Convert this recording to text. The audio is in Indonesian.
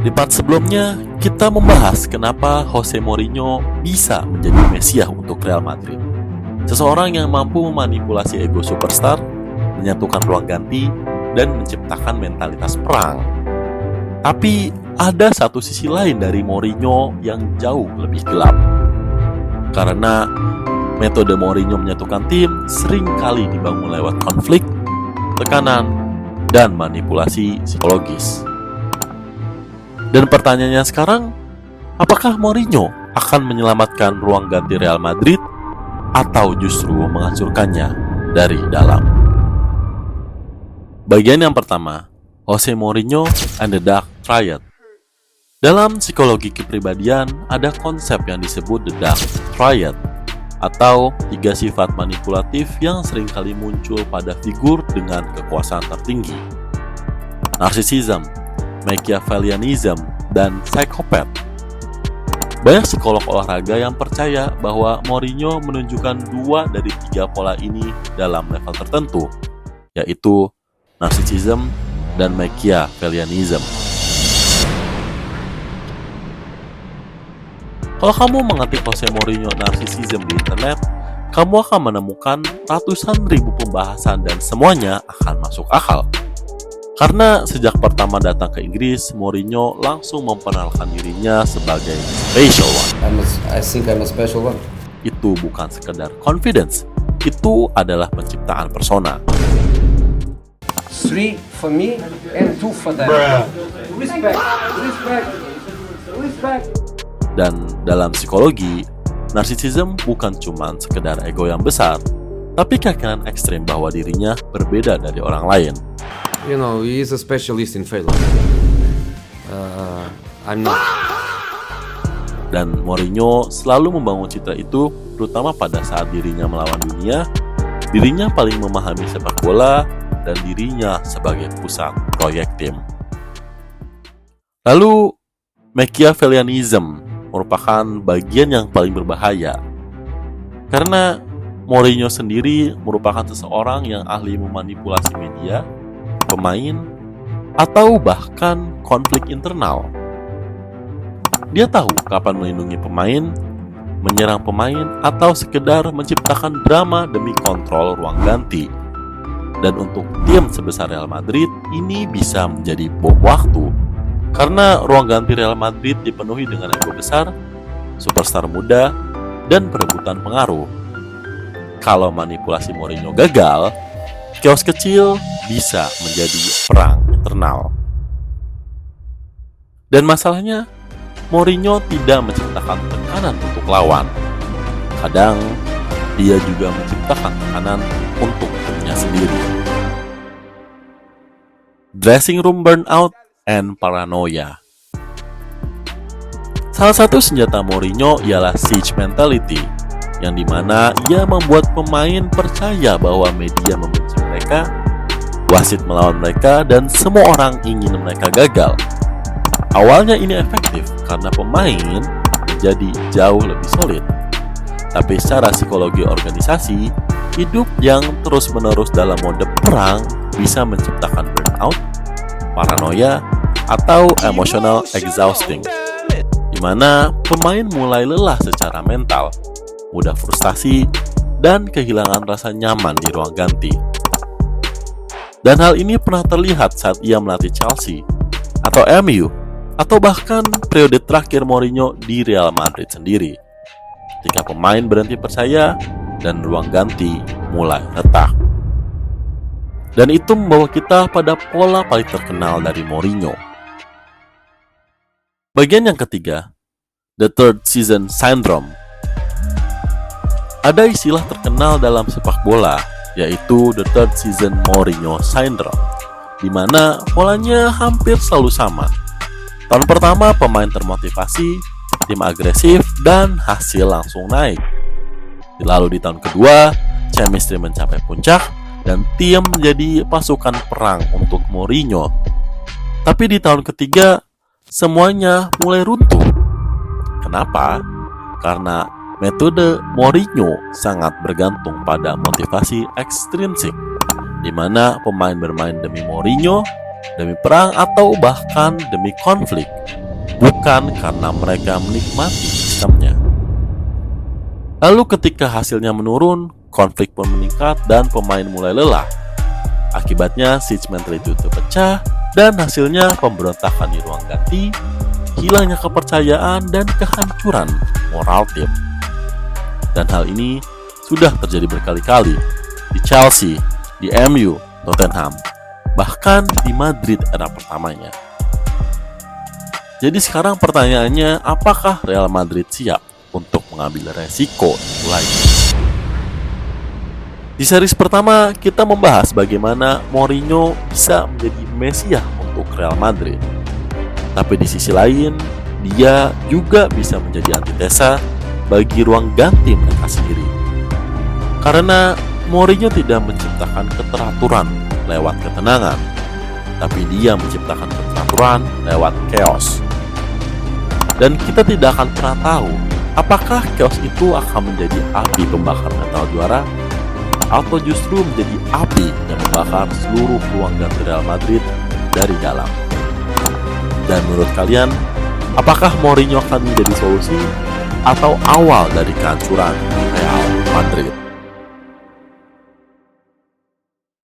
Di part sebelumnya, kita membahas kenapa Jose Mourinho bisa menjadi Mesias untuk Real Madrid. Seseorang yang mampu memanipulasi ego superstar, menyatukan ruang ganti, dan menciptakan mentalitas perang. Tapi ada satu sisi lain dari Mourinho yang jauh lebih gelap. Karena metode Mourinho menyatukan tim sering kali dibangun lewat konflik, tekanan, dan manipulasi psikologis. Dan pertanyaannya sekarang, apakah Mourinho akan menyelamatkan ruang ganti Real Madrid atau justru menghancurkannya dari dalam? Bagian yang pertama, Jose Mourinho and the Dark Triad. Dalam psikologi kepribadian, ada konsep yang disebut the Dark Triad, atau 3 sifat manipulatif yang seringkali muncul pada figur dengan kekuasaan tertinggi: narsisism, Machiavellianism, dan psikopat. Banyak psikolog olahraga yang percaya bahwa Mourinho menunjukkan 2 dari 3 pola ini dalam level tertentu, yaitu narsisism dan Machiavellianism. Kalau kamu mengetik Jose Mourinho narsisism di internet, kamu akan menemukan ratusan ribu pembahasan dan semuanya akan masuk akal. Karena sejak pertama datang ke Inggris, Mourinho langsung memperkenalkan dirinya sebagai special one. I think I'm a special one. Itu bukan sekedar confidence, itu adalah penciptaan persona. 3 for me and 2 for them. Respect. Dan dalam psikologi, narsisism bukan cuma sekedar ego yang besar, tapi keyakinan ekstrim bahwa dirinya berbeda dari orang lain. You know, he is a specialist in failure. I'm not. Dan Mourinho selalu membangun citra itu, terutama pada saat dirinya melawan dunia, dirinya paling memahami sepak bola, dan dirinya sebagai pusat proyek tim. Lalu, Machiavellianism merupakan bagian yang paling berbahaya. Karena Mourinho sendiri merupakan seseorang yang ahli memanipulasi media, pemain, atau bahkan konflik internal. Dia tahu kapan melindungi pemain, menyerang pemain, atau sekedar menciptakan drama demi kontrol ruang ganti. Dan untuk tim sebesar Real Madrid, ini bisa menjadi bom waktu. Karena ruang ganti Real Madrid dipenuhi dengan ego besar, superstar muda, dan perebutan pengaruh. Kalau manipulasi Mourinho gagal, chaos kecil bisa menjadi perang internal. Dan masalahnya, Mourinho tidak menciptakan tekanan untuk lawan. Kadang, dia juga menciptakan tekanan untuk timnya sendiri. Dressing room burnout and paranoia. Salah satu senjata Mourinho ialah siege mentality, yang dimana ia membuat pemain percaya bahwa media membenci mereka, wasit melawan mereka, dan semua orang ingin mereka gagal. Awalnya ini efektif karena pemain menjadi jauh lebih solid. Tapi secara psikologi organisasi, hidup yang terus-menerus dalam mode perang bisa menciptakan burnout, paranoia, atau emotional exhausting, di mana pemain mulai lelah secara mental, mudah frustasi, dan kehilangan rasa nyaman di ruang ganti. Dan hal ini pernah terlihat saat ia melatih Chelsea, atau MU, atau bahkan periode terakhir Mourinho di Real Madrid sendiri, ketika pemain berhenti percaya dan ruang ganti mulai retak. Dan itu membawa kita pada pola paling terkenal dari Mourinho. Bagian yang ketiga, the third season syndrome. Ada istilah terkenal dalam sepak bola, yaitu the third season Mourinho syndrome, di mana polanya hampir selalu sama. Tahun pertama pemain termotivasi, tim agresif, dan hasil langsung naik. Lalu di tahun kedua, chemistry mencapai puncak, dan tim menjadi pasukan perang untuk Mourinho. Tapi di tahun ketiga, semuanya mulai runtuh. Kenapa? Karena metode Mourinho sangat bergantung pada motivasi ekstrinsik, di mana pemain bermain demi Mourinho demi perang atau bahkan demi konflik, bukan karena mereka menikmati sistemnya. Lalu ketika hasilnya menurun, konflik pun meningkat dan pemain mulai lelah. Akibatnya siege mentality itu pecah dan hasilnya pemberontakan di ruang ganti, hilangnya kepercayaan dan kehancuran moral tim. Dan hal ini sudah terjadi berkali-kali di Chelsea, di MU, Tottenham, bahkan di Madrid era pertamanya. Jadi sekarang pertanyaannya, apakah Real Madrid siap untuk mengambil resiko itu lagi? Di series pertama, kita membahas bagaimana Mourinho bisa menjadi mesiah untuk Real Madrid. Tapi di sisi lain, dia juga bisa menjadi antitesa bagi ruang ganti mereka sendiri. Karena Mourinho tidak menciptakan keteraturan lewat ketenangan, tapi dia menciptakan keteraturan lewat chaos. Dan kita tidak akan pernah tahu apakah chaos itu akan menjadi api pembakar mental juara atau justru menjadi api yang membakar seluruh ruang ganti Real Madrid dari dalam. Dan menurut kalian, apakah Mourinho akan menjadi solusi atau awal dari kehancuran Real Madrid?